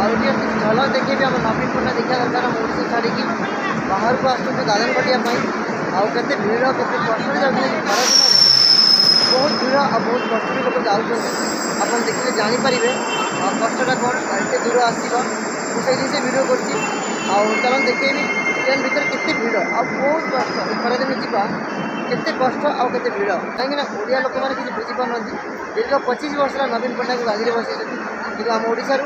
आगे कुछ झलक देखिए आम नवीन पट्टनायक देखा दरकार आम ओडिशा छाड़ी बाहर को आसुँच दादन खटिया आते भीड़ के कष्ट जाऊँ खरा दिन बहुत भीड़ आ बहुत कष्ट लोक जाऊँ आप देखिए जापर कष्टा कौन एत दूर आसो मुझे भिडियो कर चलन देखेबी ट्रेन भितर केते भीड़ आ बहुत कष्ट खरा दिन जावा केते कष्ट आउ केते भीड़ कहीं ओडिया लोक मैंने किसी बुझीपार दीर्घ 25 वर्ष नवीन पट्टनायक गाड़ी बसई कि आम ओडिशा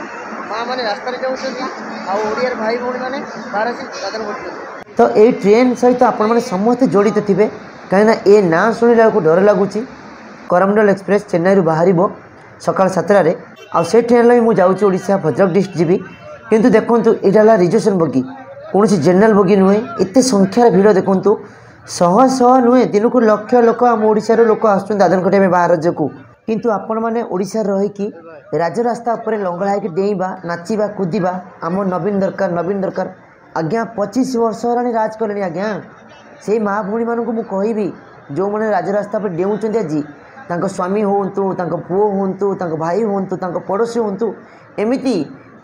माँ मैंने रास्त आड़िया भाई भौणी मैंने बाहर आसी दादन घटुच्च तो ये ट्रेन सहित आपण मैंने समस्ते जड़ित थे कहीं ये ना शुणिला डर लगुच करमंडल एक्सप्रेस चेन्नई बाहर सकाल 7टार से ट्रेन लगे मुझे ओडिशा भद्रक डिस्ट्रिक्ट जीवी किंतु देखूँ यहाँ रिजर्वेशन बगी कौन जनरल बगी नुहे एत संख्यार भीड़ देखूँ शह शह नुहे दिन को लक्ष लोक आम ओडिशार लोक आसुच्च दादन खटिया बाहर राज्य को किंतु आपण मैंने ओडिशा रहीकि राजरास्ता उपर लंगड़ा होकर डेइबा नाचिबा कूदिबा आम नवीन दरकार आज्ञा 25 वर्ष होलानी राज कले आज्ञा से माँ भौणी मानू मुझे कहबी जो मैंने राजरास्ता पर डेउंट आज तांको स्वामी होंतु तांको पुओ होंतु तांको भाई होंतु तांको पड़ोसी होंतु एमिति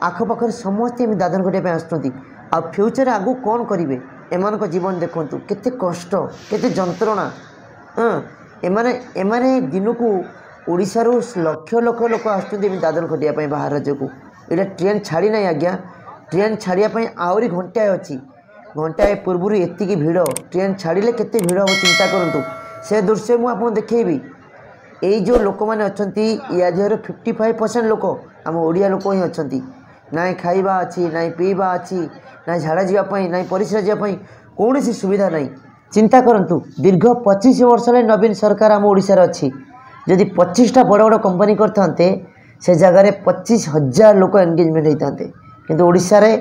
आखपाखर समस्ते दादन खटिया आसुँच आ फ्यूचर आगू कौन करेंगे एमान जीवन देखूँ केते कष्ट केते जंत्रणा एमाने एमाने दिन को ओडिशा लक्ष लक्ष लोक आसुँच दादन खटिया बाहर राज्य को यहाँ ट्रेन छाड़ी ना आज्ञा ट्रेन छाड़ापी आहरी घंटाए अच्छी घंटाए पूर्व एति भीड़ ट्रेन छाड़े केते भीड़ हम चिंता करूँ से दृश्य मुझे देखेबी यही जो लोक मैंने अच्छा या देहर 55% लोक आम ओडिया लोक ही अच्छा ना खाइबा अच्छी ना पीवा अच्छी ना झाड़ा जावाई ना परिस्रा जावाई कौन सुविधा ना चिंता करूँ दीर्घ 25 वर्ष नवीन सरकार आम ओडिशार अच्छी जदि 25टा बड़ बड़ कंपनी करते से जगार 25,000 लोक एंगेजमेंट होते किंतु ओडिशा रे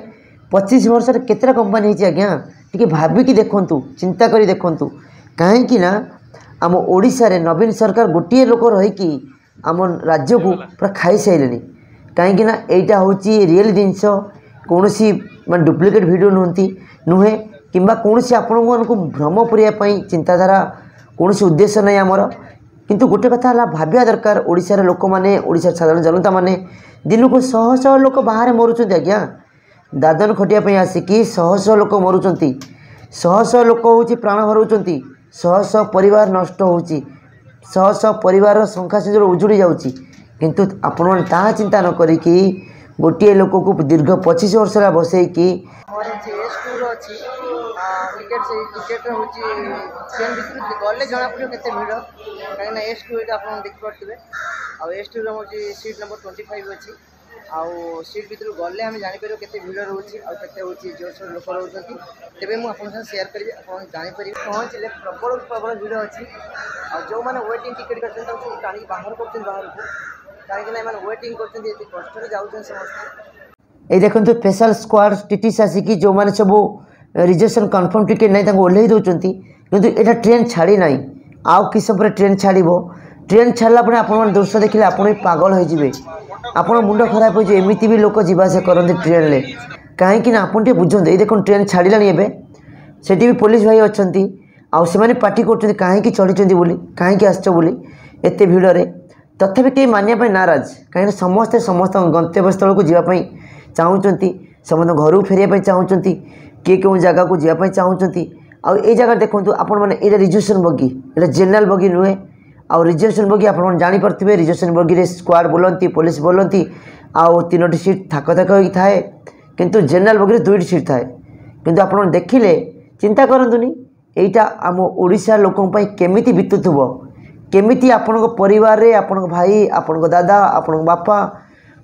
25 वर्ष केतटा कंपनी होती आज्ञा टी भाविकी देखु चिंता करी देखु कहीं आम ओडिशा रे नवीन सरकार गोटे लोक रहीकि आम राज्य को पूरा खाई सारे कहीं यहाँ हूँ रियल जिनस कौन मैं डुप्लिकेट वीडियो नुहे कि कौन आपण को भ्रम पूरा चिंताधारा कौन उद्देश्य नहीं आमर किंतु गोटे कथा भाविया दरकार ओडिशार लोक मैंने ओडिशार साधारण जनता मैंने दिन को शह शह लोक बाहर मरुंच आज्ञा दादन खटिया आसिकी शह शह लोक मरुंच शह शह लोक हूँ प्राण हराउंट शह शह परिवार नष्ट हो शह शह परिवार संख्या से उजुड़ी जाऊँगी किंतु आपण ता चिंता न करी गोटे लोक को दीर्घ 25 वर्ष बसईकि टिकेट से टिकेट हूँ ट्रेन भितर गले जना पड़े केते भीड़ कहीं S2 ये आप देखिपे S2 हूँ सीट नंबर 25 अच्छी आउ सीट भितर गले आम जापर के भीड़ रोचे आते जोरसोर लोक रोच तेज मुझे सेयार करी आप जापर पहुँचले प्रबल प्रबल भीड़ अच्छी जो मैंने वेटिंग टिकेट कर टाणी बाहर कर बाहर को कहीं वेटिंग कर कष्ट जाऊँ समस्त ये देखो स्पेशल स्क्वाड टीटीसी आसिकी जो मैंने सब रिजर्वेशन कन्फर्म टिकेट नहीं ओह्ल दौरान किंतु यहाँ ट्रेन छाड़ी ना आउ कि समय ट्रेन छाड़ो ट्रेन छाड़ा पर आप दृश्य देखिले आप पागल हो आप मुंड खराब होमती भी लोक जावास करते ट्रेन में कहीं आपन बुझे ये देख ट्रेन छाड़ा से भी पुलिस भाई अच्छा आने पार्टी कर कहीं चढ़ी बोली कहीं आसच बोली एत भिड़े तथापि कहीं मानिया नाराज कहीं समस्ते समस्त गंतव्य स्थल को जावाई चाहूँगी समस्त घर को फेरिया चाहूँगी किए क्यों जगह को जावाई चाहूँगी आई जगह देखूँ आपण मैंने ये रिजर्वेशन बगी ये जनरल बगी नुहे आउ रिजर्वेशन बगी आप जापे रिजर्वेशन बगी स्क्वाड बोलती पुलिस बोलती आउ 3टी सीट थाक थाक हो थाए किंतु जनरल बगी 2टी सीट थाए किंतु आप देखिले चिंता करतुनि यहीटा आम ओडिशा लोकों केमिति बीतुथुबो केमिति आपण परिवार रे आपण भाई आपण दादा आपण बापा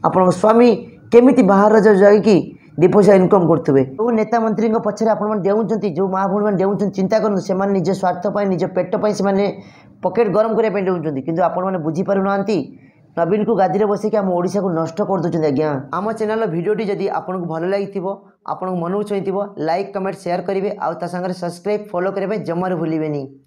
आपण स्वामी केमिति बाहर जाकि दी पैसा इनकम करते जो नेता मंत्री पछरे आपण डेउंट जो माँ भूणी मैंने डेउंट चिंता करूँ से निज स्वार्थ निज पेट से पकेट गरम करने डेउंट कि आपण बुझीपार ना नवीन को गादी में बसिक आम ओडिशा को नष्ट कर दूसरी आज्ञा आम चैनल भिडियोटी जदि आपको भल लगी आपण मन छुई लाइक कमेंट शेयर करेंगे आउ ता संगे सब्सक्राइब फॉलो करने जमार भूलें।